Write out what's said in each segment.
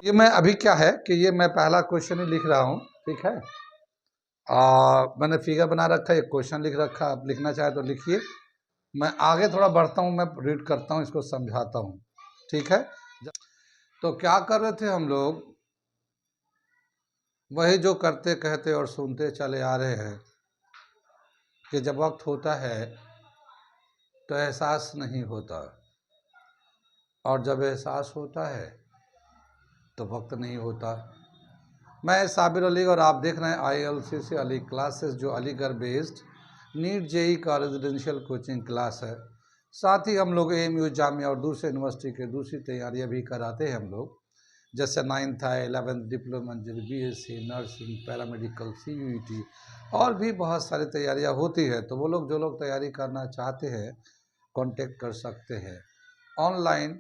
ये मैं अभी क्या है कि ये मैं पहला क्वेश्चन ही लिख रहा हूँ, ठीक है। मैंने फिगर बना रखा है, एक क्वेश्चन लिख रखा, आप लिखना चाहे तो लिखिए। मैं आगे थोड़ा बढ़ता हूँ, मैं रीड करता हूँ, इसको समझाता हूँ, ठीक है। तो क्या कर रहे थे हम लोग, वही जो करते कहते और सुनते चले आ रहे हैं कि जब वक्त होता है तो एहसास नहीं होता, और जब एहसास होता है तो वक्त नहीं होता। मैं साबिर अली और आप देख रहे हैं ILCC अली क्लासेस, जो अलीगढ़ बेस्ड नीट JEE का रेजिडेंशियल कोचिंग क्लास है। साथ ही हम लोग AMU जामिया और दूसरे यूनिवर्सिटी के दूसरी तैयारियां भी कराते हैं हम लोग, जैसे 9th है, 11th diploma BSc nursing, paramedical, CUET और भी बहुत सारी तैयारियां होती है। तो वो लोग जो लोग तैयारी करना चाहते हैं कांटेक्ट कर सकते हैं। ऑनलाइन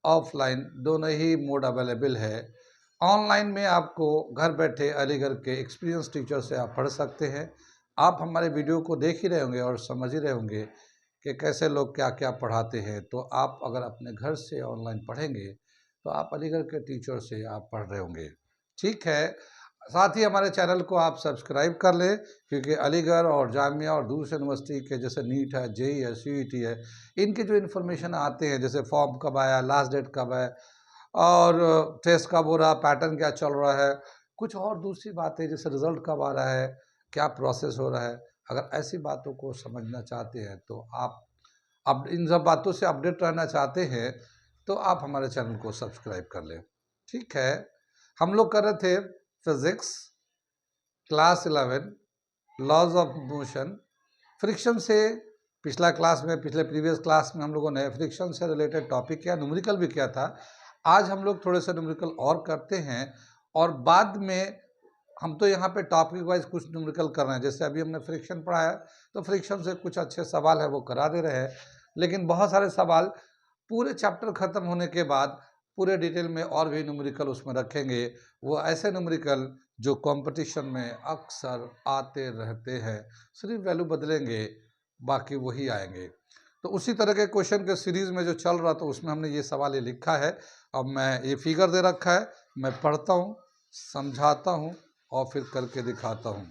ऑफलाइन दोनों ही मोड अवेलेबल है। ऑनलाइन में आपको घर बैठे अलीगढ़ के एक्सपीरियंस टीचर से आप पढ़ सकते हैं। आप हमारे वीडियो को देख ही रहे होंगे और समझ ही रहे होंगे कि कैसे लोग क्या क्या पढ़ाते हैं। तो आप अगर अपने घर से ऑनलाइन पढ़ेंगे तो आप अलीगढ़ के टीचर से आप पढ़ रहे होंगे, ठीक है। साथ ही हमारे चैनल को आप सब्सक्राइब कर लें, क्योंकि अलीगढ़ और जामिया और दूसरे यूनिवर्सिटी के जैसे नीट है, JEE है, CUET है, इनके जो इन्फॉर्मेशन आते हैं, जैसे फॉर्म कब आया, लास्ट डेट कब है, और टेस्ट कब हो रहा, पैटर्न क्या चल रहा है, कुछ और दूसरी बातें जैसे रिजल्ट कब आ रहा है, क्या प्रोसेस हो रहा है, अगर ऐसी बातों को समझना चाहते हैं तो आप अब इन सब बातों से अपडेट रहना चाहते हैं तो आप हमारे चैनल को सब्सक्राइब कर लें, ठीक है। हम लोग कर रहे थे physics class 11 laws of motion, friction से। पिछला क्लास में, पिछले प्रीवियस क्लास में हम लोगों ने फ्रिक्शन से रिलेटेड टॉपिक किया, न्यूमेरिकल भी किया था। आज हम लोग थोड़े से न्यूमेरिकल और करते हैं, और बाद में हम तो यहाँ पे टॉपिक वाइज कुछ न्यूमेरिकल कर रहे हैं। जैसे अभी हमने फ्रिक्शन पढ़ाया तो फ्रिक्शन से कुछ अच्छे सवाल है वो करा दे रहे हैं, लेकिन बहुत सारे सवाल पूरे चैप्टर ख़त्म होने के बाद पूरे डिटेल में और भी न्यूमेरिकल उसमें रखेंगे। वो ऐसे न्यूमेरिकल जो कंपटीशन में अक्सर आते रहते हैं, सिर्फ वैल्यू बदलेंगे, बाकी वही आएंगे। तो उसी तरह के क्वेश्चन के सीरीज़ में जो चल रहा था उसमें हमने ये सवाल ये लिखा है। अब मैं ये फिगर दे रखा है, मैं पढ़ता हूँ, समझाता हूँ और फिर करके दिखाता हूँ।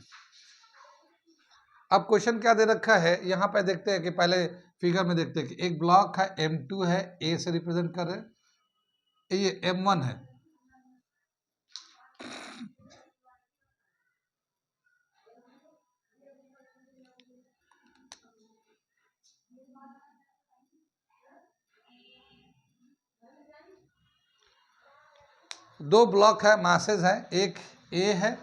अब क्वेश्चन क्या दे रखा है यहाँ पे देखते हैं कि पहले फिगर में देखते हैं कि एक ब्लॉक है, M2 है, A से रिप्रेजेंट कर रहे हैं, ये M1 है। दो ब्लॉक है, मासेज है, एक A है,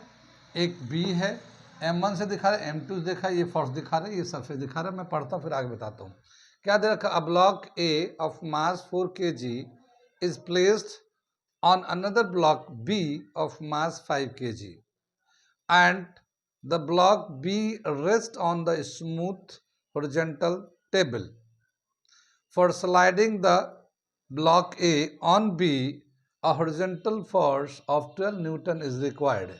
एक B है। M1 से दिखा रहे, M2 से दिखा, ये फॉर्स दिखा रहे, ये सबसे दिखा रहे। मैं पढ़ता हूँ फिर आगे बताता हूँ क्या दे रखा। A block A of mass 4 kg is placed on another block B of mass 5 kg, and the block B rests on the smooth horizontal table. For sliding the block A on B, a horizontal force of 12 Newton is required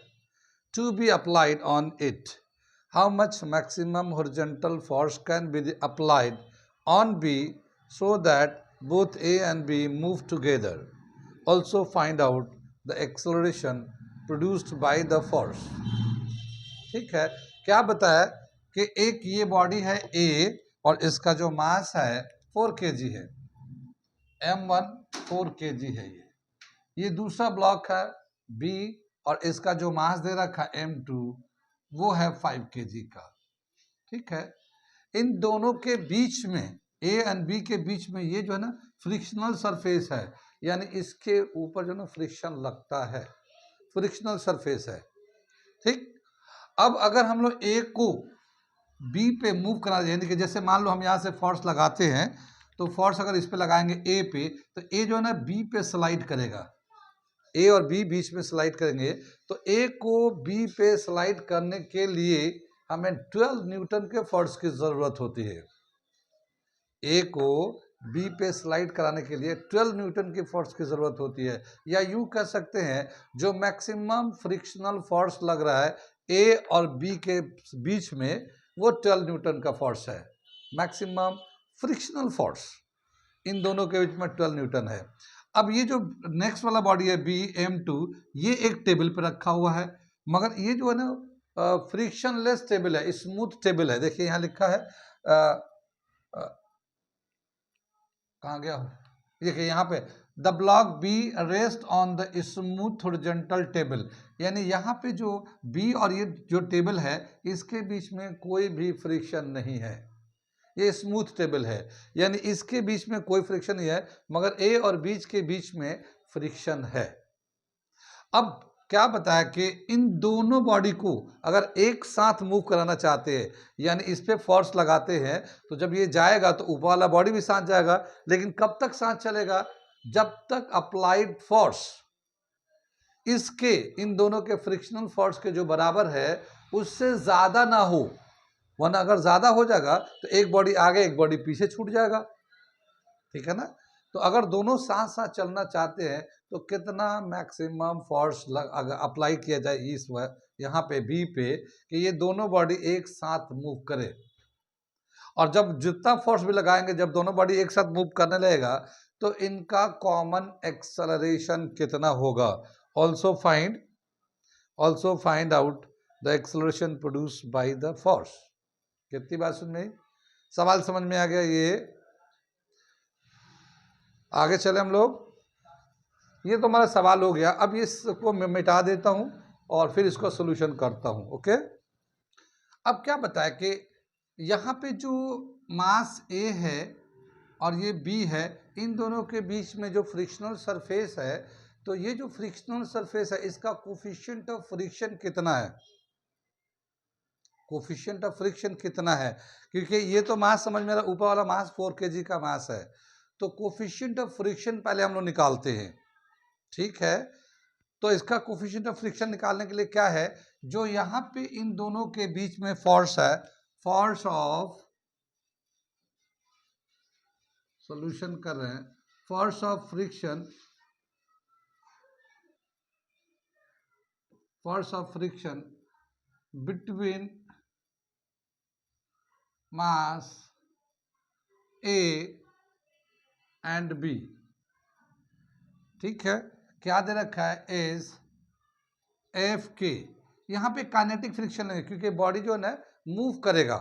to be applied on it. How much maximum horizontal force can be applied on B so that both A and B move together? Also find out the acceleration produced by the force. ठीक है, क्या बताया कि एक ये body है A और इसका जो मास है 4 kg है, M1 4 kg है। ये दूसरा ब्लॉक है B और इसका जो मास दे रखा है M2 वो है 5 kg का, ठीक है। इन दोनों के बीच में, A एंड B के बीच में ये जो है ना फ्रिक्शनल सरफेस है, यानी इसके ऊपर जो ना फ्रिक्शन लगता है, फ्रिक्शनल सरफेस है, ठीक। अब अगर हम लोग A को B पे मूव करा, यानी कि जैसे मान लो हम यहाँ से फोर्स लगाते हैं, तो फोर्स अगर इस पे लगाएंगे A पे, तो A जो है ना B पे स्लाइड करेगा। A और B बीच में स्लाइड करेंगे, तो A को B पे स्लाइड करने के लिए हमें 12 न्यूटन के फोर्स की जरूरत होती है। A को B पे स्लाइड कराने के लिए 12 न्यूटन की फोर्स की जरूरत होती है, या यूं कह सकते हैं जो मैक्सिमम फ्रिक्शनल फोर्स लग रहा है A और B के बीच में वो 12 न्यूटन का फोर्स है। मैक्सिमम फ्रिक्शनल फोर्स इन दोनों के बीच में 12 न्यूटन है। अब ये जो नेक्स्ट वाला बॉडी है BM2, ये एक टेबल पे रखा हुआ है, मगर ये जो है ना फ्रिक्शनलेस टेबल है, स्मूथ टेबल है। देखिए यहाँ लिखा है, कहाँ गया, देखिए यहाँ पे the block B rest on the smooth horizontal table, यानी यहाँ पे जो बी और ये जो टेबल है इसके बीच में कोई भी फ्रिक्शन नहीं है, ये स्मूथ टेबल है, यानी इसके बीच में कोई फ्रिक्शन नहीं है, मगर ए और बीच के बीच में फ्रिक्शन है। अब क्या बताया कि इन दोनों बॉडी को अगर एक साथ मूव कराना चाहते हैं, यानी इस पे फोर्स लगाते हैं, तो जब ये जाएगा तो ऊपर वाला बॉडी भी साथ जाएगा, लेकिन कब तक साथ चलेगा, जब तक अप्लाइड फोर्स इसके इन दोनों के फ्रिक्शनल फोर्स के जो बराबर है उससे ज्यादा ना हो, वरना अगर ज्यादा हो जाएगा तो एक बॉडी आगे एक बॉडी पीछे छूट जाएगा, ठीक है ना। तो अगर दोनों साथ साथ चलना चाहते हैं तो कितना मैक्सिमम फोर्स अप्लाई किया जाए इस यहाँ पे बी पे, कि ये दोनों बॉडी एक साथ मूव करे। और जब जितना फोर्स भी लगाएंगे, जब दोनों बॉडी एक साथ मूव करने लगेगा तो इनका कॉमन एक्सेलरेशन कितना होगा। Also find out the acceleration produce by the force. कितनी बात सुन में, सवाल समझ में आ गया। ये आगे चले हम लोग, ये तो हमारा सवाल हो गया। अब इसको मैं मिटा देता हूं और फिर इसको सोल्यूशन करता हूं। ओके, अब क्या बताया कि यहाँ पे जो मास ए है और ये बी है, इन दोनों के बीच में जो फ्रिक्शनल सरफेस है, तो ये जो फ्रिक्शनल सरफेस है इसका कोफिशिएंट ऑफ फ्रिक्शन कितना है, कोफिशिएंट ऑफ फ्रिक्शन कितना है, क्योंकि ये तो मास समझ में आ रहा, ऊपर वाला मास 4 kg का मास है, तो कोफिशिएंट ऑफ फ्रिक्शन पहले हम लोग निकालते हैं, ठीक है। तो इसका कोफिशिएंट ऑफ फ्रिक्शन निकालने के लिए क्या है, जो यहाँ पे इन दोनों के बीच में फोर्स है, फोर्स ऑफ, सॉल्यूशन कर रहे हैं, force of friction, force of friction between mass A and B, ठीक है। क्या दे रखा है, एज एफ के। यहाँ पे काइनेटिक फ्रिक्शन है, क्योंकि बॉडी जो है ना मूव करेगा,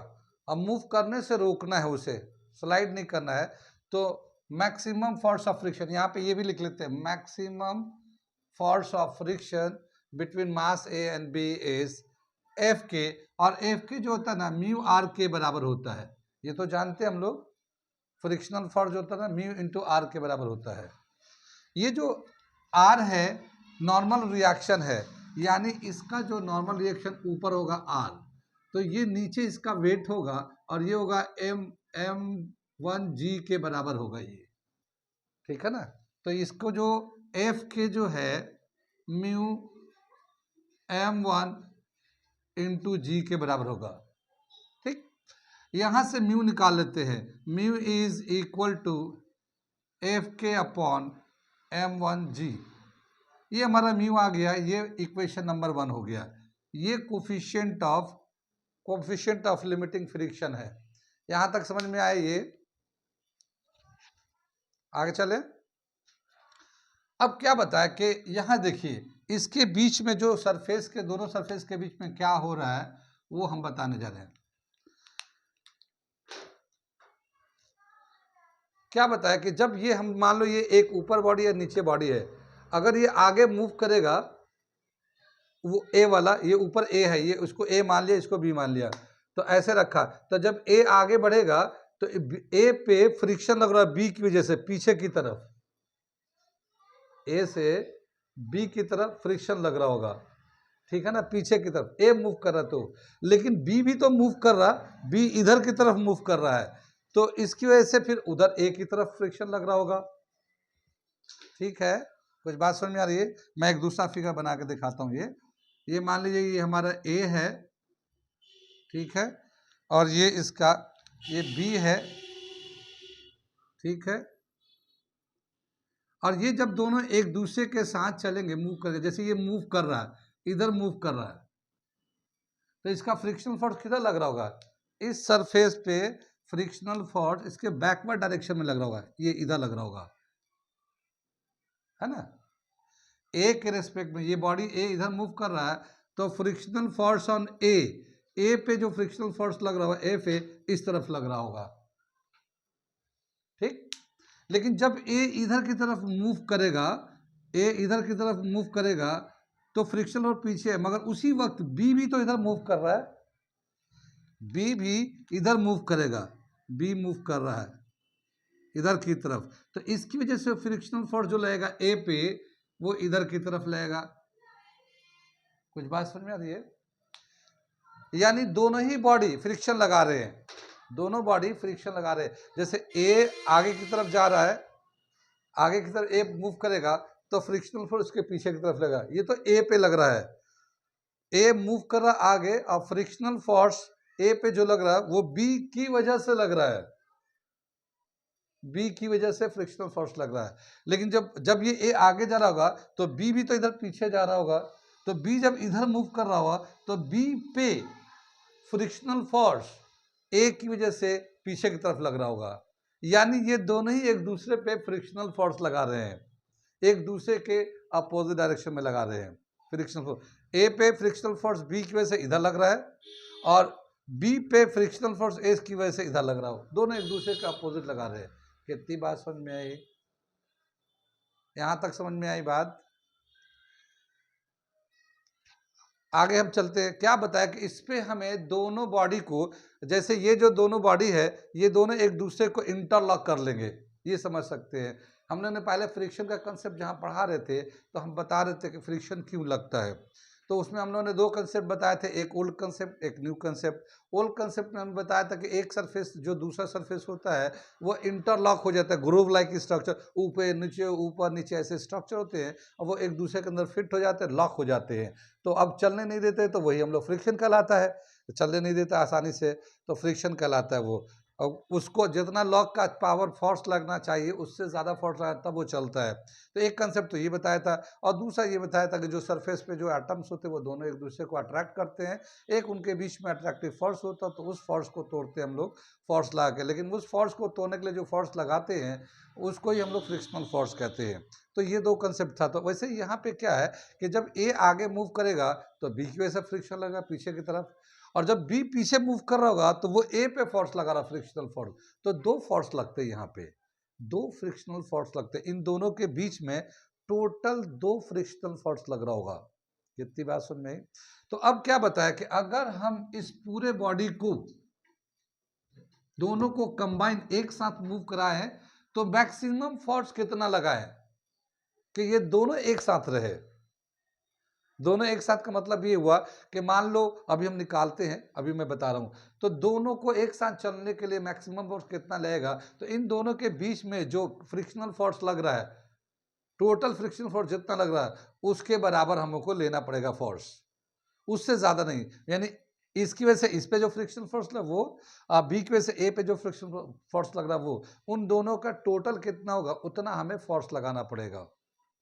अब मूव करने से रोकना है, उसे स्लाइड नहीं करना है, तो मैक्सिमम फोर्स ऑफ फ्रिक्शन, यहाँ पे ये भी लिख लेते हैं, maximum force of friction between mass A and B is F k. और एफ के जो होता है ना म्यू आर के बराबर होता है, ये तो जानते हैं हम लोग, फ्रिक्शनल फोर्स जो होता है ना म्यू इंटू आर के बराबर होता है। ये जो आर है नॉर्मल रिएक्शन है, यानी इसका जो नॉर्मल रिएक्शन ऊपर होगा आर, तो ये नीचे इसका वेट होगा और ये होगा m1g के बराबर होगा ये, ठीक है ना। तो इसको जो एफ के जो है म्यू m1 इंटू जी के बराबर होगा, ठीक। यहां से म्यू निकाल लेते हैं, mu is equal to F k upon m1g, ये हमारा म्यू आ गया, ये इक्वेशन नंबर 1 हो गया। ये कोफिशिएंट ऑफ लिमिटिंग फ्रिक्शन है। यहां तक समझ में आए, ये आगे चले। अब क्या बताया कि यहां देखिए इसके बीच में जो सरफेस के, दोनों सरफेस के बीच में क्या हो रहा है वो हम बताने जा रहे हैं। क्या बताया कि जब ये हम मान लो ये एक ऊपर बॉडी है नीचे बॉडी है, अगर ये आगे मूव करेगा, वो ए वाला, ये ऊपर ए है, ये उसको ए मान लिया, इसको बी मान लिया, तो ऐसे रखा, तो जब ए आगे बढ़ेगा तो ए पे फ्रिक्शन लग रहा है बी की वजह से, पीछे की तरफ, ए से बी की तरफ फ्रिक्शन लग रहा होगा, ठीक है ना, पीछे की तरफ ए मूव कर रहा, तो लेकिन बी भी तो मूव कर रहा, बी इधर की तरफ मूव कर रहा है, तो इसकी वजह से फिर उधर ए की तरफ फ्रिक्शन लग रहा होगा, ठीक है। कुछ बात समझ में आ रही है। मैं एक दूसरा फिगर बना के दिखाता हूँ। ये मान लीजिए ये हमारा ए है, ठीक है, और ये इसका ये बी है, ठीक है। और ये जब दोनों एक दूसरे के साथ चलेंगे मूव करके, जैसे ये मूव कर रहा है, इधर मूव कर रहा है, तो इसका फ्रिक्शनल फोर्स किधर लग रहा होगा, इस सरफेस पे फ्रिक्शनल फोर्स इसके बैकवर्ड डायरेक्शन में लग रहा होगा, ये इधर लग रहा होगा, है ना। ए के रेस्पेक्ट में ये बॉडी ए इधर मूव कर रहा है, तो फ्रिक्शनल फोर्स ऑन ए पे जो फ्रिक्शनल फोर्स लग रहा होगा ए पे इस तरफ लग रहा होगा, ठीक। लेकिन जब ए इधर की तरफ मूव करेगा, ए इधर की तरफ मूव करेगा तो फ्रिक्शन और पीछे है, मगर उसी वक्त बी भी तो इधर मूव कर रहा है, बी भी इधर मूव करेगा, बी मूव कर रहा है इधर की तरफ, तो इसकी वजह से फ्रिक्शनल फोर्स जो लगेगा ए पे वो इधर की तरफ लगेगा। कुछ बात समझ में आ रही है? यानी दोनों ही बॉडी फ्रिक्शन लगा रहे हैं, दोनों बॉडी फ्रिक्शन लगा रहे हैं। जैसे ए आगे की तरफ जा रहा है, आगे की तरफ ए मूव करेगा तो फ्रिक्शनल फोर्स उसके पीछे की तरफ लगेगा, ये तो ए पे लग रहा है, ए मूव कर रहा है आगे और फ्रिक्शनल फोर्स ए पे जो लग रहा है वो बी की वजह से लग रहा है, बी की वजह से फ्रिक्शनल फोर्स लग रहा है। लेकिन जब ये ए आगे जा रहा होगा तो बी भी तो इधर पीछे जा रहा होगा, तो बी जब इधर मूव कर रहा होगा तो बी पे फ्रिक्शनल फोर्स ए की वजह से पीछे की तरफ लग रहा होगा। यानी ये दोनों ही एक दूसरे पे फ्रिक्शनल फोर्स लगा रहे हैं, एक दूसरे के अपोजिट डायरेक्शन में लगा रहे हैं फ्रिक्शनल फोर्स। ए पे फ्रिक्शनल फोर्स बी की वजह से इधर लग रहा है और बी पे फ्रिक्शनल फोर्स ए की वजह से इधर लग रहा हो, दोनों एक दूसरे के अपोजिट लगा रहे हैं। कितनी बात समझ में आई? यहां तक समझ में आई बात? आगे हम चलते हैं। क्या बताया कि इस पे हमें दोनों बॉडी को, जैसे ये जो दोनों बॉडी है ये दोनों एक दूसरे को इंटरलॉक कर लेंगे, ये समझ सकते हैं। हमने पहले फ्रिक्शन का कंसेप्ट जहाँ पढ़ा रहे थे तो हम बता रहे थे कि फ्रिक्शन क्यों लगता है, तो उसमें हम लोगों ने दो कंसेप्ट बताए थे, एक ओल्ड कंसेप्ट एक न्यू कंसेप्ट। ओल्ड कंसेप्ट में हमने बताया था कि एक सरफेस जो दूसरा सरफेस होता है वो इंटरलॉक हो जाता है, ग्रूव लाइक स्ट्रक्चर, ऊपर नीचे ऐसे स्ट्रक्चर होते हैं और वो एक दूसरे के अंदर फिट हो जाते हैं, लॉक हो जाते हैं, तो अब चलने नहीं देते, तो वही हम लोग फ्रिक्शन कहलाता है। तो चलने नहीं देता आसानी से तो फ्रिक्शन कहलाता है वो। और उसको जितना लॉक का पावर फोर्स लगना चाहिए उससे ज़्यादा फोर्स लगा तब वो चलता है। तो एक कंसेप्ट तो ये बताया था, और दूसरा ये बताया था कि जो सरफेस पे जो एटम्स होते हैं वो दोनों एक दूसरे को अट्रैक्ट करते हैं, एक उनके बीच में अट्रैक्टिव फोर्स होता है, तो उस फोर्स को तोड़ते हैं हम लोग फोर्स लगा के। लेकिन उस फोर्स को तोड़ने के लिए जो फोर्स लगाते हैं उसको ही हम लोग फ्रिक्शनल फोर्स कहते हैं। तो ये दो कंसेप्ट था। तो वैसे यहाँ पे क्या है कि जब ए आगे मूव करेगा तो बी की वजह से फ्रिक्शन लगेगा पीछे की तरफ, और जब बी पीछे मूव कर रहा होगा तो वो ए पे फोर्स लगा रहा फ्रिक्शनल फोर्स, तो दो फोर्स लगते हैं यहाँ पे, दो फ्रिक्शनल फोर्स लगते हैं, इन दोनों के बीच में टोटल दो फ्रिक्शनल फोर्स लग रहा होगा। कितनी बात सुन में? तो अब क्या बताया कि अगर हम इस पूरे बॉडी को दोनों को कंबाइन एक साथ मूव कराए तो मैक्सिमम फोर्स कितना लगा है कि ये दोनों एक साथ रहे। दोनों एक साथ का मतलब ये हुआ कि मान लो अभी हम निकालते हैं, अभी मैं बता रहा हूं, तो दोनों को एक साथ चलने के लिए मैक्सिमम फोर्स कितना लगेगा, तो इन दोनों के बीच में जो फ्रिक्शनल फोर्स लग रहा है, टोटल फ्रिक्शनल फोर्स जितना लग रहा है उसके बराबर हमको लेना पड़ेगा फोर्स, उससे ज्यादा नहीं। यानी इसकी वजह से इस पे जो फ्रिक्शन फोर्स लगा वो, बी की वजह से ए पे जो फ्रिक्शन फोर्स लग रहा है वो, उन दोनों का टोटल कितना होगा उतना हमें फोर्स लगाना पड़ेगा।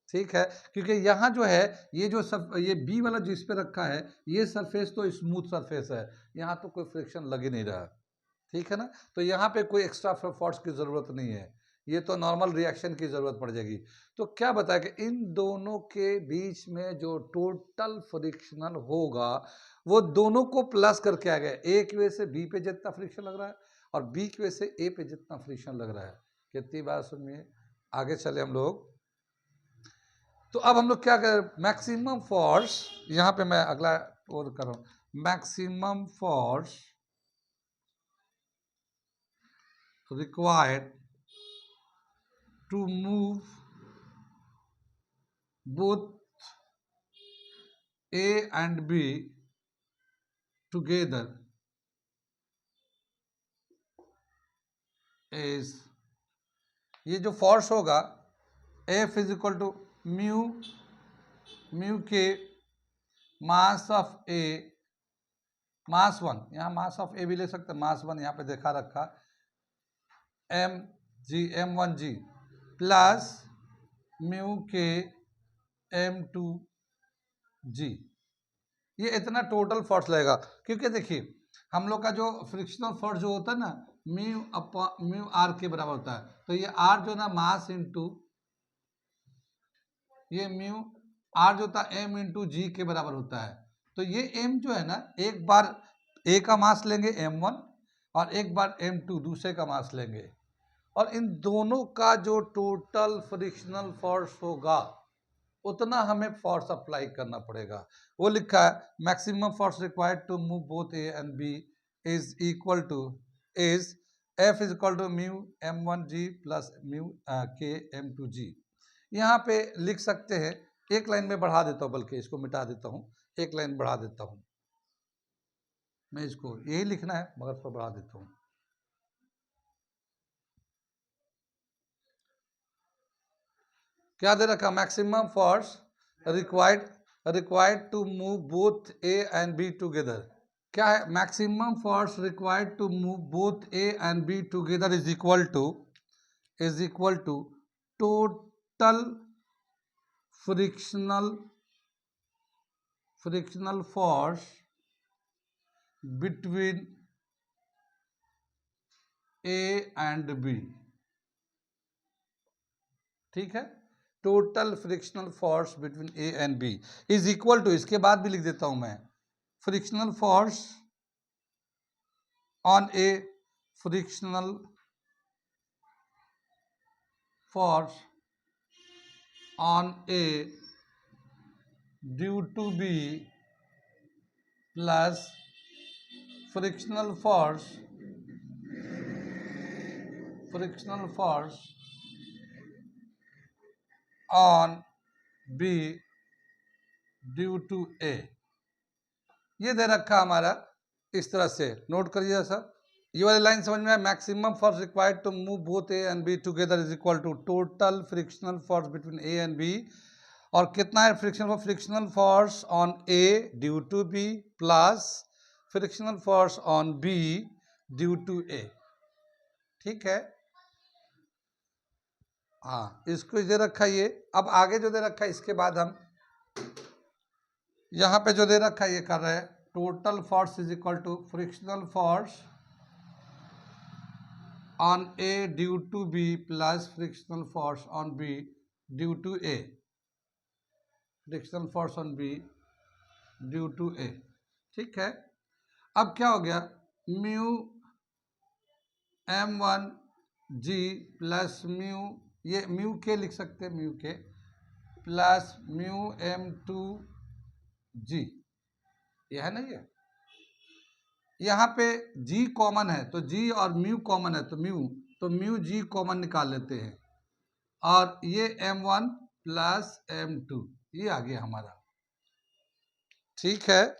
ठीक है, क्योंकि यहाँ जो है ये बी वाला जो इस पे रखा है ये सरफेस तो स्मूथ सरफेस है, यहाँ तो कोई फ्रिक्शन लग ही नहीं रहा। ठीक है ना, तो यहाँ पे कोई एक्स्ट्रा फोर्स की जरूरत नहीं है, ये तो नॉर्मल रिएक्शन की जरूरत पड़ जाएगी। तो क्या बताया कि इन दोनों के बीच में जो टोटल फ्रिक्शनल होगा वो दोनों को प्लस करके आ गया, ए की वजह से बी पे जितना फ्रिक्शन लग रहा है और बी की वजह से ए पे जितना फ्रिक्शन लग रहा है। कितनी बात सुनिए, आगे चले हम लोग। तो अब हम लोग क्या करें, मैक्सिमम फोर्स, यहां पे मैं अगला और कर रहा हूं, maximum force required to move both A and B together is, ये जो फोर्स होगा F is equal to mu k mass of A, mass one, यहाँ मास ऑफ ए भी ले सकते हैं, मास वन यहाँ पे देखा रखा, m1g प्लस म्यू के m2g, ये इतना टोटल फोर्स लगेगा। क्योंकि देखिए हम लोग का जो फ्रिक्शनल फोर्स जो होता है ना म्यू आर के बराबर होता है, तो ये आर जो ना मास इंटू ये म्यू आर जो होता है m इंटू जी के बराबर होता है। तो ये m जो है ना, एक बार a का मास लेंगे m1 और एक बार m2 दूसरे का मास लेंगे, और इन दोनों का जो टोटल फ्रिक्शनल फोर्स होगा उतना हमें फोर्स अप्लाई करना पड़ेगा। वो लिखा है maximum force required to move both A and B is equal to is F is equal to mu m1g plus mu k m2g। यहाँ पे लिख सकते हैं, एक लाइन में बढ़ा देता हूँ, बल्कि इसको मिटा देता हूँ, एक लाइन बढ़ा देता हूँ मैं, इसको यही लिखना है मगर इसको बढ़ा देता हूँ। क्या दे रखा, maximum force required to move both A and B together. क्या है, maximum force required to move both A and B together is equal to total frictional force between A and B. ठीक है, total frictional force between A and B is equal to, इसके बाद भी लिख देता हूं मैं, frictional force on A, frictional force on A due to B plus frictional force on B due to ए। ये दे रखा हमारा इस तरह से, नोट करिए सर, ये वाली लाइन समझ में आया, maximum force required to move both A and B together is equal to total frictional force between A and B, और कितना है frictional force on A due to B plus frictional force on B due to A. ठीक है, हाँ, इसको दे रखा ये। अब आगे जो दे रखा है इसके बाद हम यहाँ पे जो दे रखा है ये कर रहे हैं, total force is equal to frictional force on A due to B plus frictional force on B due to A, frictional force on B due to A. ठीक है, अब क्या हो गया, म्यू m1g प्लस म्यू, ये mu के लिख सकते हैं, म्यू के प्लस म्यू m2g, ये है ना, ये यहाँ पे g कॉमन है तो g और म्यू कॉमन है तो म्यू g कॉमन निकाल लेते हैं, और ये m1 प्लस m2 ये आ गया हमारा। ठीक है,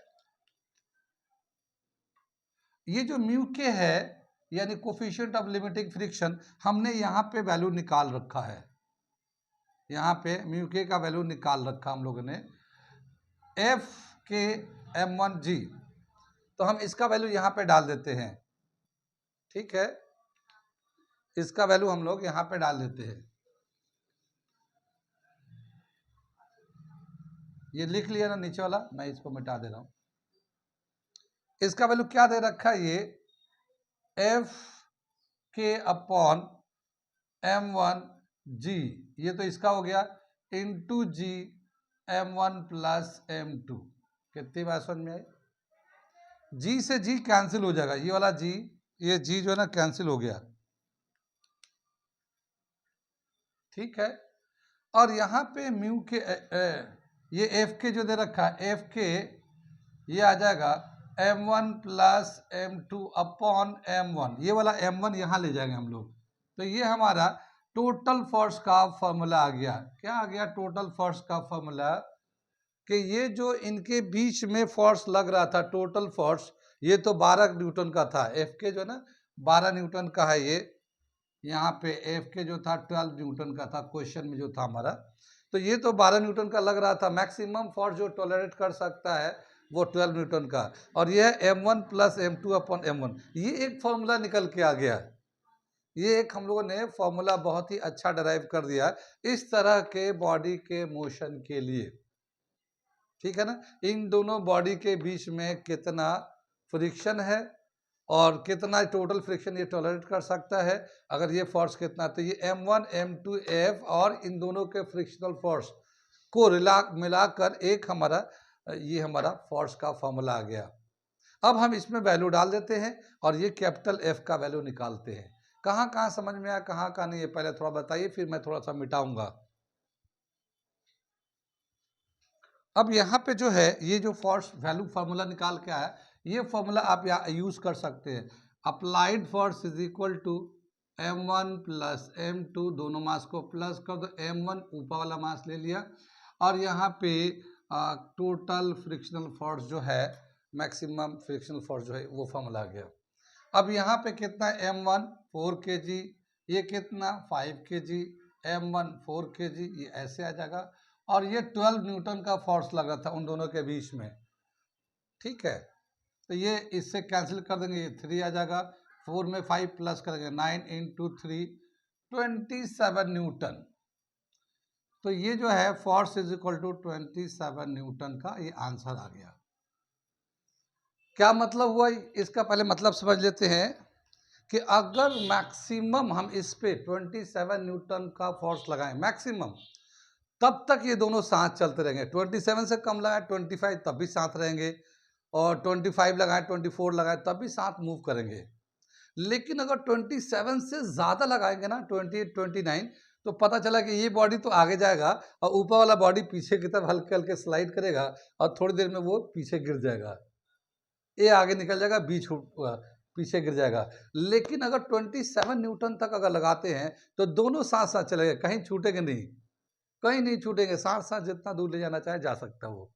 ये जो म्यू के है यानी कोफिशिएंट ऑफ लिमिटिंग फ्रिक्शन, हमने यहाँ पे वैल्यू निकाल रखा है, यहाँ पे म्यू के का वैल्यू निकाल रखा हम लोगों ने, एफ के m1g, तो हम इसका वैल्यू यहाँ पे डाल देते हैं। ठीक है, इसका वैल्यू हम लोग यहाँ पे डाल देते हैं, ये लिख लिया ना नीचे वाला, मैं इसको मिटा दे रहा हूँ। इसका वैल्यू क्या दे रखा है, ये एफ के अपॉन m1g, ये तो इसका हो गया, इंटू जी m1 प्लस m2। कितनी बात समझ में आई, जी से जी कैंसिल हो जाएगा, ये वाला जी, ये जी जो है ना कैंसिल हो गया। ठीक है, और यहाँ पे म्यू के ये एफ के जो दे रखा है, एफ के ये आ जाएगा m1 plus m2 upon m1, ये वाला m1 यहाँ ले जाएंगे हम लोग, तो ये हमारा टोटल फोर्स का फॉर्मूला आ गया। क्या आ गया, टोटल फोर्स का फॉर्मूला, कि ये जो इनके बीच में फोर्स लग रहा था टोटल फोर्स, ये तो 12 न्यूटन का था, एफ के जो है ना 12 न्यूटन का है, ये यहाँ पे एफ के जो था 12 न्यूटन का था, क्वेश्चन में जो था हमारा, तो ये तो 12 न्यूटन का लग रहा था, मैक्सिमम फोर्स जो टॉलरेट कर सकता है वो 12 न्यूटन का, और ये है m1 plus m2 upon m1, ये एक फॉर्मूला निकल के आ गया। ये एक हम लोगों ने फॉर्मूला बहुत ही अच्छा डराइव कर दिया इस तरह के बॉडी के मोशन के लिए। ठीक है ना, इन दोनों बॉडी के बीच में कितना फ्रिक्शन है और कितना टोटल फ्रिक्शन ये टॉलरेट कर सकता है, अगर ये फोर्स कितना, तो ये m1 m2 f और इन दोनों के फ्रिक्शनल फोर्स को मिलाकर एक हमारा ये हमारा फोर्स का फॉर्मूला आ गया। अब हम इसमें वैल्यू डाल देते हैं और ये कैपिटल एफ का वैल्यू निकालते हैं। कहाँ कहाँ समझ में आया, कहाँ कहाँ नहीं है, पहले थोड़ा बताइए, फिर मैं थोड़ा सा मिटाऊंगा। अब यहाँ पे जो है ये जो फोर्स वैल्यू फार्मूला निकाल के आया, ये फॉर्मूला आप यहाँ यूज कर सकते हैं। Applied force is equal to m1 plus m2, दोनों मास को प्लस कर दो, m1 ऊपर वाला मास ले लिया और यहाँ पे टोटल फ्रिक्शनल फोर्स जो है, मैक्सिमम फ्रिक्शनल फोर्स जो है वो फॉर्मूला आ गया। अब यहाँ पे कितना m1 4 kg, ये कितना 5 kg, m1 4 kg, ये ऐसे आ जाएगा और ये 12 न्यूटन का फोर्स लगा था उन दोनों के बीच में। ठीक है, तो ये इससे कैंसिल कर देंगे, ये 3 आ जाएगा, 4 में 5 प्लस करेंगे, 9 इंटू 3 27 न्यूटन। तो ये जो है force is equal to 27 newton का ये आंसर आ गया। क्या मतलब हुआ इसका, पहले मतलब समझ लेते हैं कि अगर मैक्सिमम हम इस पे 27 न्यूटन का फोर्स लगाएं मैक्सिमम, तब तक ये दोनों साथ चलते रहेंगे। 27 से कम लगाएं 25 तब भी साथ रहेंगे, और 25 लगाएं 24 लगाएं तब भी साथ मूव करेंगे। लेकिन अगर 27 से ज़्यादा लगाएंगे ना 28 29, तो पता चला कि ये बॉडी तो आगे जाएगा और ऊपर वाला बॉडी पीछे की तरफ हल्के हल्के स्लाइड करेगा और थोड़ी देर में वो पीछे गिर जाएगा, ये आगे निकल जाएगा, बीच पीछे गिर जाएगा। लेकिन अगर 27 न्यूटन तक अगर लगाते हैं तो दोनों साथ साथ चलेंगे, कहीं छूटेंगे नहीं, कहीं नहीं छूटेंगे, साथ साथ जितना दूर ले जाना चाहे जा सकता है वो।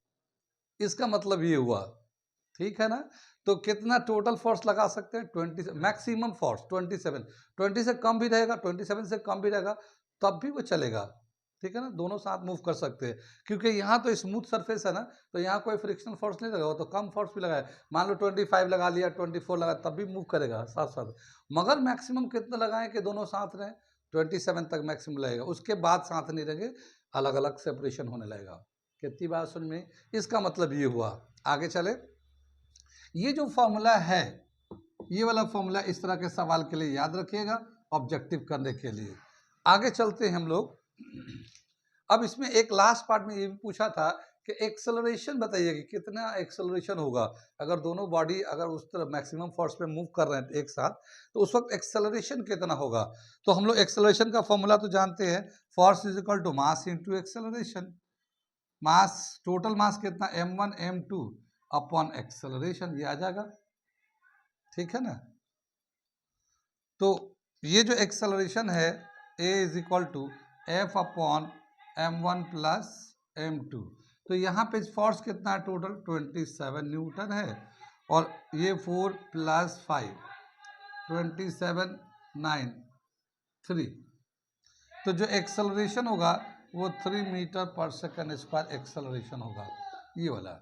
इसका मतलब ये हुआ, ठीक है ना। तो कितना टोटल फोर्स लगा सकते हैं 20, मैक्सिमम फोर्स 27, 20 से कम भी रहेगा, 27 से कम भी रहेगा तब भी वो चलेगा, ठीक है ना, दोनों साथ मूव कर सकते हैं। क्योंकि यहाँ तो स्मूथ सरफेस है ना, तो यहाँ कोई फ्रिक्शनल फोर्स नहीं लगा, तो कम फोर्स भी लगाया, मान लो 25 लगा लिया, 24 लगा, तब भी मूव करेगा साथ साथ। मगर मैक्सिमम कितना लगाएं कि दोनों साथ रहें, 27 तक मैक्सिमम लगेगा, उसके बाद साथ नहीं रहेंगे, अलग अलग सेपरेशन होने लगेगा। कितनी बात सुन में, इसका मतलब ये हुआ। आगे चले, ये जो फॉर्मूला है, ये वाला फॉर्मूला इस तरह के सवाल के लिए याद रखिएगा, ऑब्जेक्टिव करने के लिए। आगे चलते हैं हम लोग। अब इसमें एक लास्ट पार्ट में ये भी पूछा था कि एक्सेलरेशन बताइए कि कितना एक्सेलरेशन होगा अगर दोनों बॉडी अगर उस तरह मैक्सिमम फोर्स पे मूव कर रहे हैं एक साथ, तो उस वक्त एक्सेलरेशन कितना होगा। तो हम लोग एक्सेलरेशन का फॉर्मूला तो जानते हैं, force is equal to mass into acceleration. Mass, total mass कितना m1 m2 अपॉन एक्सेलरेशन, ये आ जाएगा, ठीक है ना। तो ये जो एक्सेलरेशन है a is equal to F upon m1 plus m2। तो यहाँ पे फोर्स कितना है टोटल 27 न्यूटन है, और ये 4 प्लस 5 27 9 3। तो जो एक्सेलरेशन होगा वो 3 मीटर पर सेकंड स्क्वायर एक्सेलरेशन होगा, ये वाला।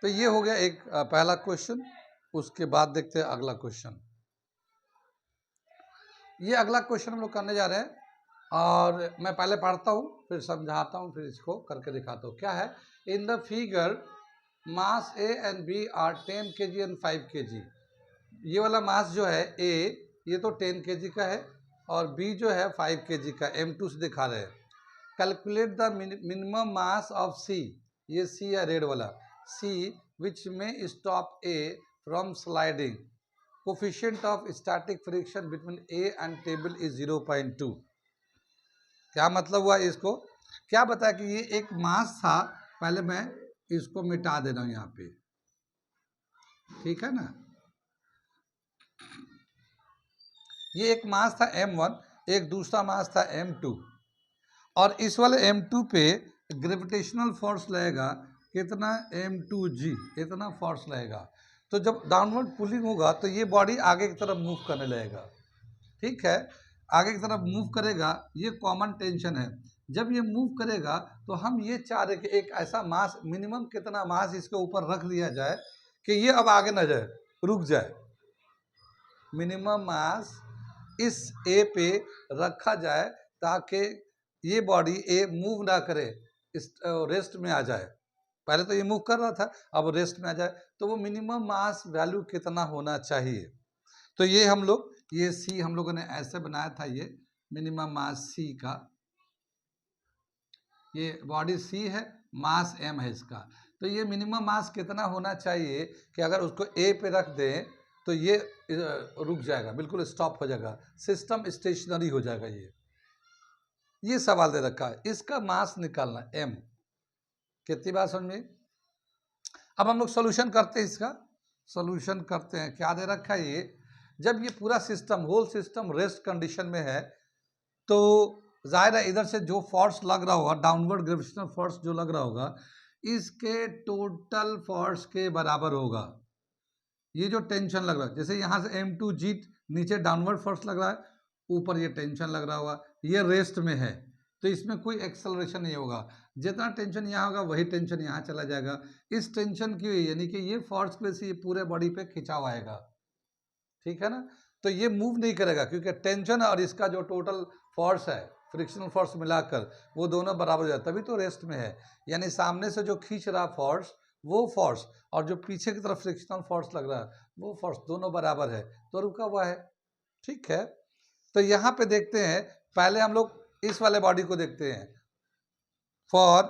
तो ये हो गया एक पहला क्वेश्चन। उसके बाद देखते हैं अगला क्वेश्चन। ये अगला क्वेश्चन हम लोग करने जा रहे हैं, और मैं पहले पढ़ता हूँ फिर समझाता हूँ फिर इसको करके दिखाता हूँ। क्या है, in the figure mass A and B are 10 kg and 5 kg। ये वाला मास जो है ए, ये तो 10 kg का है, और बी जो है 5 kg का, M2 से दिखा रहे हैं। Calculate the minimum mass of C, ये सी है रेड वाला, सी विच में stop A from sliding, coefficient of static friction between A and table is 0.2। क्या मतलब हुआ इसको, क्या बताया कि ये एक मास था, पहले मैं इसको मिटा दे रहा हूं यहाँ पे, ठीक है ना। ये एक मास था m1, एक दूसरा मास था m2, और इस वाले m2 पे ग्रेविटेशनल फोर्स लगेगा कितना, m2g, इतना फोर्स लगेगा। तो जब डाउनवर्ड पुलिंग होगा तो ये बॉडी आगे की तरफ मूव करने लगेगा, ठीक है, आगे की तरफ मूव करेगा, ये कॉमन टेंशन है। जब ये मूव करेगा तो हम ये चाह रहे कि एक ऐसा मास, मिनिमम कितना मास इसके ऊपर रख दिया जाए कि ये अब आगे न जाए, रुक जाए। मिनिमम मास इस ए पे रखा जाए ताकि ये बॉडी ए मूव ना करे, इस रेस्ट में आ जाए। पहले तो ये मूव कर रहा था, अब रेस्ट में आ जाए। तो वो मिनिमम मास वैल्यू कितना होना चाहिए। तो ये हम लोग, ये सी हम लोगों ने ऐसे बनाया था, ये मिनिमम मास सी का, ये बॉडी सी है, मास m है इसका, तो ये मिनिमम मास कितना होना चाहिए कि अगर उसको a पे रख दें तो ये रुक जाएगा, बिल्कुल स्टॉप हो जाएगा, सिस्टम स्टेशनरी हो जाएगा। ये सवाल दे रखा है, इसका मास निकालना m। कितनी बात समझ में? अब हम लोग सोल्यूशन करते हैं, इसका सोल्यूशन करते हैं। क्या दे रखा है ये, जब ये पूरा system, whole system rest condition में है तो जाहिर है इधर से जो फोर्स लग रहा होगा, डाउनवर्ड ग्रेविटेशनल फोर्स जो लग रहा होगा, इसके टोटल फोर्स के बराबर होगा। ये जो टेंशन लग रहा है, जैसे यहाँ से m2g नीचे डाउनवर्ड फोर्स लग रहा है, ऊपर ये टेंशन लग रहा होगा, ये रेस्ट में है तो इसमें कोई एक्सेलरेशन नहीं होगा। जितना टेंशन यहाँ होगा वही टेंशन यहाँ चला जाएगा। इस टेंशन की यानी कि ये फोर्स की वजह से ये पूरे बॉडी पे खिंचाव आएगा, ठीक है ना। तो ये मूव नहीं करेगा क्योंकि टेंशन और इसका जो टोटल फोर्स है, फ्रिक्शनल फोर्स मिलाकर, वो दोनों बराबर हो जाता है, तभी तो रेस्ट में है। यानी सामने से जो खींच रहा फोर्स, वो फोर्स, और जो पीछे की तरफ फ्रिक्शनल फोर्स लग रहा है, वो फोर्स, दोनों बराबर है तो रुका हुआ है, ठीक है। तो यहाँ पे देखते हैं, पहले हम लोग इस वाले बॉडी को देखते हैं। For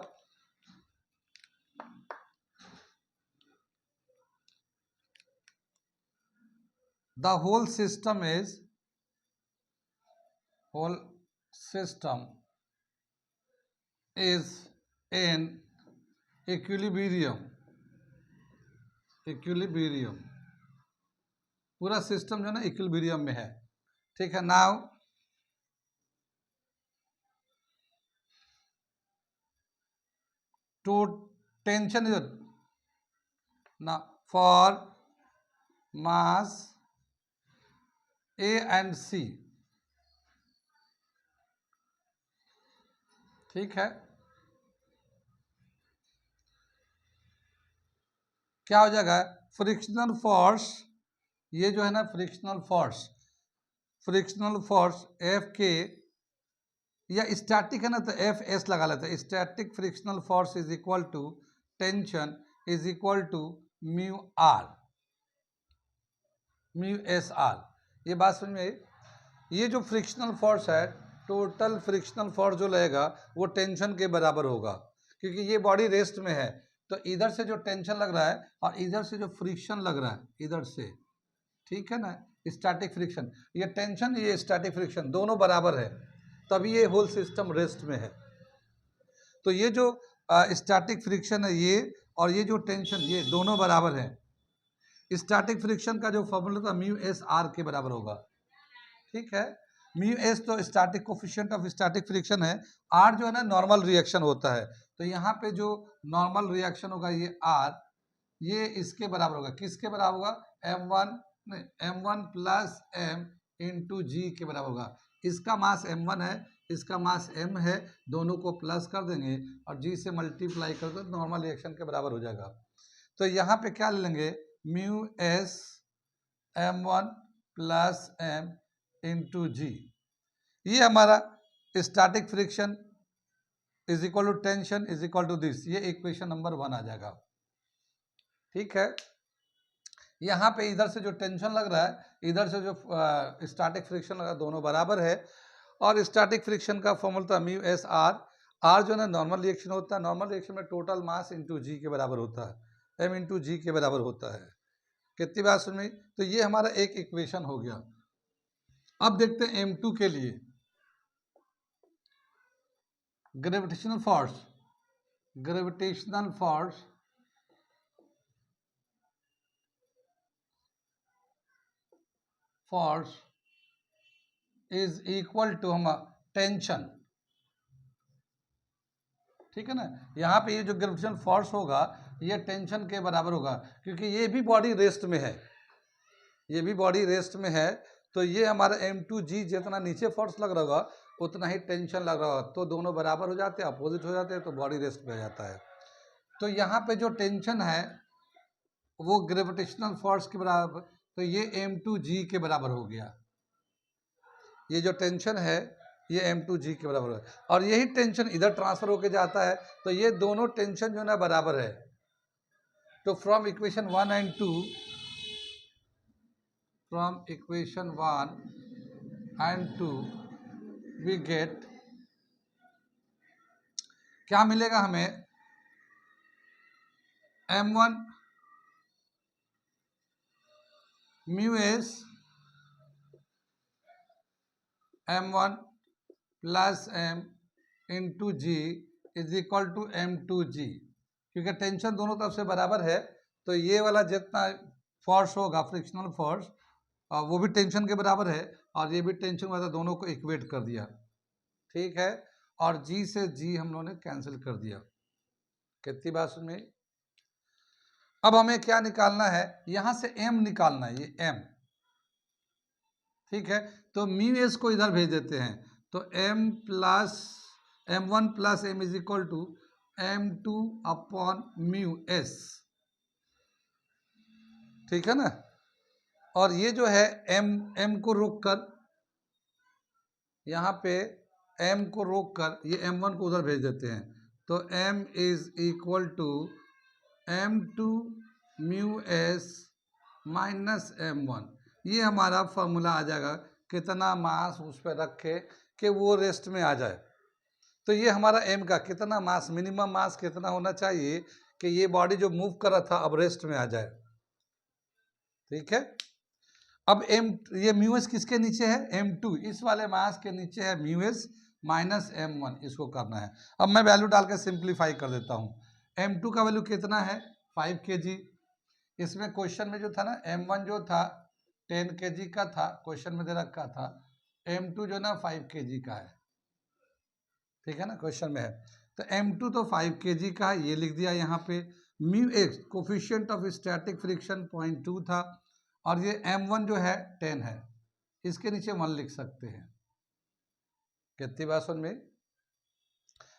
the whole system is in equilibrium, पूरा सिस्टम जो है ना इक्विलिब्रियम में है, ठीक है। नाउ to tension is now for mass A and C, ठीक है। क्या हो जाएगा, फ्रिक्शनल फोर्स, ये जो है ना फ्रिक्शनल फोर्स एफ के, या स्टैटिक है ना तो एफ एस लगा लेते हैं। Static frictional force is equal to tension is equal to mu r, mu s r. ये बात समझ में? ये जो फ्रिक्शनल फोर्स है, टोटल फ्रिक्शनल फोर्स जो लगेगा वो टेंशन के बराबर होगा, क्योंकि ये बॉडी रेस्ट में है। तो इधर से जो टेंशन लग रहा है और इधर से जो फ्रिक्शन लग रहा है इधर से, ठीक है ना, स्टैटिक फ्रिक्शन, ये टेंशन ये स्टैटिक फ्रिक्शन दोनों बराबर है, तभी ये होल सिस्टम रेस्ट में है। तो ये जो स्टैटिक फ्रिक्शन है ये, और ये जो टेंशन, ये दोनों बराबर है। स्टैटिक फ्रिक्शन का जो फॉर्मूला था म्यू एस आर के बराबर होगा, ठीक है। म्यू एस तो static coefficient of static friction है, आर जो है ना नॉर्मल रिएक्शन होता है। तो यहाँ पे जो नॉर्मल रिएक्शन होगा ये आर, ये इसके बराबर होगा, किसके बराबर होगा, m1 प्लस m इंटू जी के बराबर होगा। इसका मास m1 है, इसका मास m है, दोनों को प्लस कर देंगे और g से मल्टीप्लाई कर दो, नॉर्मल रिएक्शन के बराबर हो जाएगा। तो यहाँ पे क्या ले लेंगे, mu S m1 plus m into G, ये हमारा static friction is equal to tension is equal to this, ये इक्वेशन नंबर 1 आ जाएगा, ठीक है। यहाँ पे इधर से जो टेंशन लग रहा है, इधर से जो स्टैटिक फ्रिक्शन लग रहा है, दोनों बराबर है। और स्टैटिक फ्रिक्शन का फॉर्मूला था म्यू एस आर, आर जो है नॉर्मल रिएक्शन होता है, नॉर्मल रिएक्शन में टोटल मास इंटू जी के बराबर होता है, m इंटू जी के बराबर होता है। कितनी बात सुन में? तो ये हमारा एक इक्वेशन हो गया। अब देखते हैं m2 के लिए, gravitational force is equal to हम टेंशन, ठीक है ना। यहाँ पे ये जो ग्रेविटेशनल फोर्स होगा ये टेंशन के बराबर होगा, क्योंकि ये भी बॉडी रेस्ट में है, ये भी बॉडी रेस्ट में है। तो ये हमारा m2g जितना नीचे फोर्स लग रहा होगा उतना ही टेंशन लग रहा होगा, तो दोनों बराबर हो जाते हैं, अपोजिट हो जाते हैं, तो बॉडी रेस्ट में आ जाता है। तो यहाँ पे जो टेंशन है वो ग्रेविटेशनल फोर्स के बराबर, तो ये m2g के बराबर हो गया। ये जो टेंशन है ये m2g के बराबर है, और यही टेंशन इधर ट्रांसफर होके जाता है, तो ये दोनों टेंशन जो है ना बराबर है। तो from equation 1 and 2, from equation 1 and 2 we get क्या मिलेगा हमें, m1 mu S m1 plus m into g is equal to m2g, क्योंकि टेंशन दोनों तरफ से बराबर है, तो ये वाला जितना फोर्स होगा फ्रिक्शनल फोर्स वो भी टेंशन के बराबर है, और ये भी टेंशन वाला, दोनों को इक्वेट कर दिया, ठीक है। और जी से जी हम लोगों ने कैंसिल कर दिया। कितनी बात सुन में। अब हमें क्या निकालना है, यहां से m निकालना है, ये m, ठीक है। तो म्यू एस को इधर भेज देते हैं, तो m1 plus m is equal to m2 upon mu s, ठीक है ना। और ये जो है m को रोक कर, यहाँ पे m को रोक कर ये m1 को उधर भेज देते हैं, तो m is equal to m2 mu s minus m1, ये हमारा फॉर्मूला आ जाएगा, कितना मास उस पर रखे कि वो रेस्ट में आ जाए। तो ये हमारा m का कितना मास, मिनिमम मास कितना होना चाहिए कि ये बॉडी जो मूव कर रहा था अब रेस्ट में आ जाए, ठीक है। अब ये म्यू एस किसके नीचे है, m2, इस वाले मास के नीचे है म्यू एस माइनस m1, इसको करना है। अब मैं वैल्यू डाल के सिंप्लीफाई कर देता हूँ। m2 का वैल्यू कितना है 5 kg, इसमें क्वेश्चन में जो था ना m1 जो था 10 kg का था, क्वेश्चन में दे रखा था, m2 जो ना 5 kg का है, ठीक है ना, क्वेश्चन में है। तो m2 तो 5 kg का है, ये लिख दिया यहाँ पे। Mu x coefficient of static friction 0.2 था, और ये m1 जो है 10 है, इसके नीचे 1 लिख सकते हैं। कितनी बात सुन में।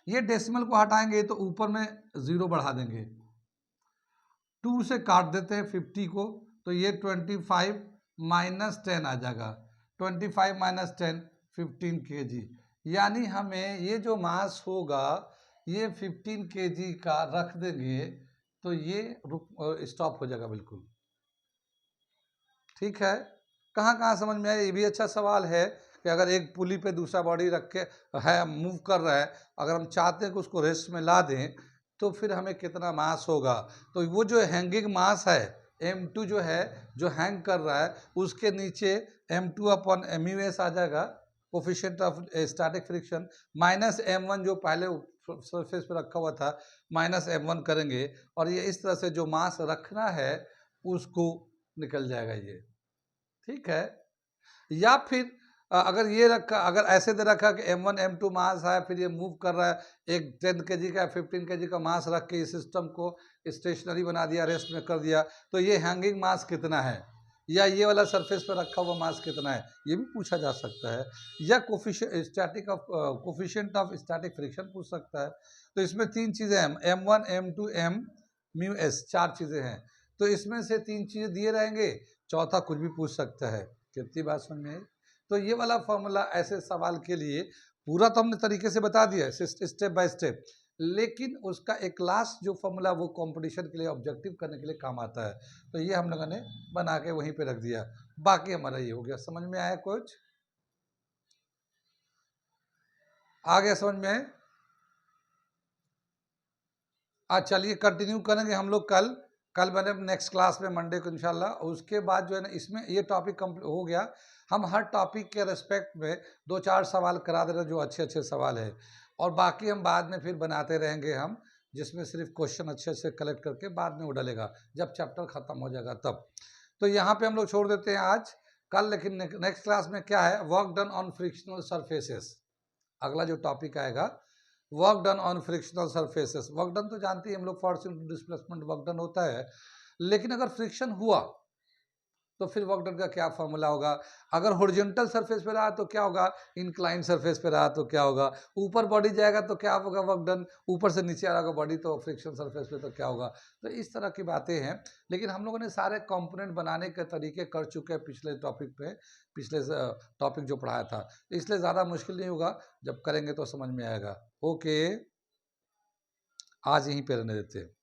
ये डेसिमल को हटाएंगे तो ऊपर में 0 बढ़ा देंगे, 2 से काट देते हैं 50 को, तो ये 25 माइनस 10 आ जाएगा, 25 माइनस 10 15 kg, यानी हमें ये जो मास होगा ये 15 kg का रख देंगे तो ये स्टॉप हो जाएगा बिल्कुल, ठीक है। कहाँ कहाँ समझ में आया, ये भी अच्छा सवाल है कि अगर एक पुली पे दूसरा बॉडी रख के है मूव कर रहा है, अगर हम चाहते हैं कि उसको रेस्ट में ला दें तो फिर हमें कितना मास होगा। तो वो जो हैंगिंग मास है m2 जो है, जो हैंग कर रहा है, उसके नीचे m2 अपॉन म्यू एस आ जाएगा, coefficient of static friction, minus m1 जो पहले सरफेस पे रखा हुआ था, माइनस m1 करेंगे, और ये इस तरह से जो मास रखना है उसको निकल जाएगा ये, ठीक है। या फिर अगर ये रखा, अगर ऐसे दे रखा कि m1 m2 मास है, फिर ये मूव कर रहा है, एक 10 kg का 15 kg का मास रख के इस सिस्टम को स्टेशनरी बना दिया, रेस्ट में कर दिया, तो ये हैंगिंग मास कितना है, या ये वाला सरफेस पर रखा हुआ मास कितना है, ये भी पूछा जा सकता है। या कोफिशिएंट ऑफ स्टैटिक फ्रिक्शन पूछ सकता है। तो इसमें 3 चीज़ें हैं, m1 m2 m mu S, 4 चीज़ें हैं, तो इसमें से 3 चीज़ें दिए रहेंगे, चौथा कुछ भी पूछ सकता है। कितनी बात सुन में आई। तो ये वाला फॉर्मूला ऐसे सवाल के लिए पूरा तो हमने तरीके से बता दिया स्टेप बाय स्टेप, लेकिन उसका एक लास्ट जो फॉर्मूला वो कंपटीशन के लिए ऑब्जेक्टिव करने के लिए काम आता है, तो ये हम लोगों ने बना के वहीं पे रख दिया। बाकी हमारा ये हो गया, समझ में आया कुछ, आ गया समझ में। आज चलिए कंटिन्यू करेंगे हम लोग कल मैंने नेक्स्ट क्लास में मंडे को इंशाल्लाह। उसके बाद जो है ना, इसमें ये टॉपिक कंप्लीट हो गया। हम हर टॉपिक के रेस्पेक्ट में 2-4 सवाल करा दे रहे हैं जो अच्छे अच्छे सवाल है, और बाकी हम बाद में फिर बनाते रहेंगे हम, जिसमें सिर्फ क्वेश्चन अच्छे से कलेक्ट करके बाद में वो डलेगा जब चैप्टर खत्म हो जाएगा तब। तो यहाँ पे हम लोग छोड़ देते हैं आज कल, लेकिन नेक्स्ट क्लास में क्या है, work done on frictional surfaces, अगला जो टॉपिक आएगा, work done on frictional surfaces. Work done तो जानते हैं हम लोग, force into displacement work done होता है, लेकिन अगर फ्रिक्शन हुआ तो फिर वर्क डन का क्या फॉर्मूला होगा, अगर हॉरिजॉन्टल सरफेस पे रहा तो क्या होगा, इंक्लाइन सरफेस पे रहा तो क्या होगा, ऊपर बॉडी जाएगा तो क्या होगा वर्क डन, ऊपर से नीचे आ रहा होगा बॉडी तो फ्रिक्शन सरफेस पे तो क्या होगा। तो इस तरह की बातें हैं, लेकिन हम लोगों ने सारे कंपोनेंट बनाने के तरीके कर चुके हैं पिछले टॉपिक पे, पिछले टॉपिक जो पढ़ाया था, इसलिए ज़्यादा मुश्किल नहीं होगा, जब करेंगे तो समझ में आएगा। ओके, आज यहीं पे रहने देते हैं।